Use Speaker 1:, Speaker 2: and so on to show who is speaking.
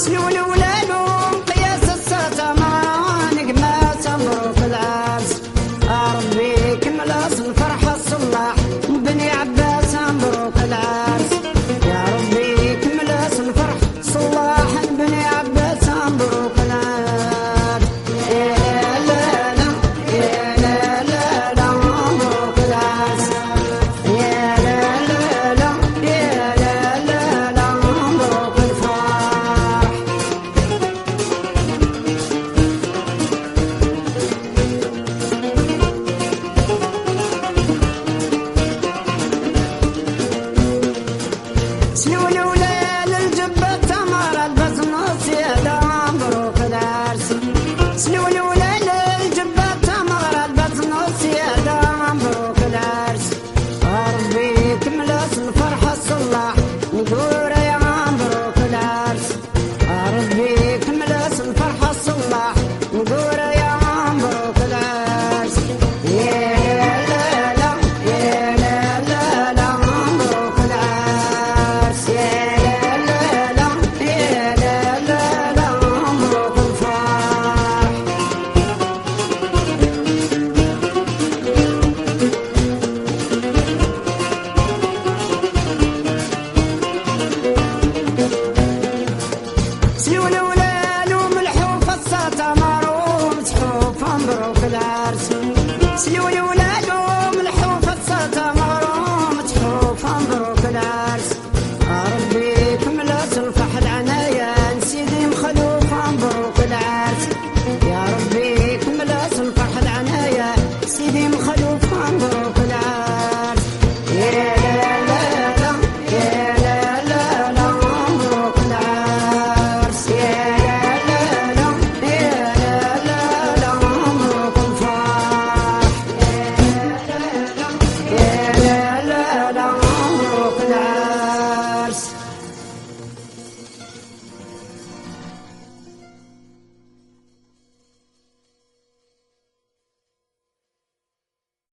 Speaker 1: سلول ولالو قياس الساعة ما نقماس مبروك العرس ربي كملاس الفرحة الصلاح بني عباس مبروك العرس يا ربي كملاس الفرحة الصلاح بني عباس مبروك العرس يا لا لا يا لا لا لا مبروك العرس يا لا لا لا يا لا لا لا مبروك الفرح سلول ولال الجبة تمر البزنوس يا دا مبروك العرس سلول ولال الجبة تمر البزنوس يا دا مبروك العرس ربي كملاس الفرحة الصلاح نقول يا مبروك العرس ربي كملاس الفرحة الصلاح نقول يا مبروك العرس يا لا لا يا لا لا لا مبروك العرس يا لا لا يا لا لا لا مبروك الفرح سلول ولالو ملحوف الساطة مروم سحوف مبروك العرس سلول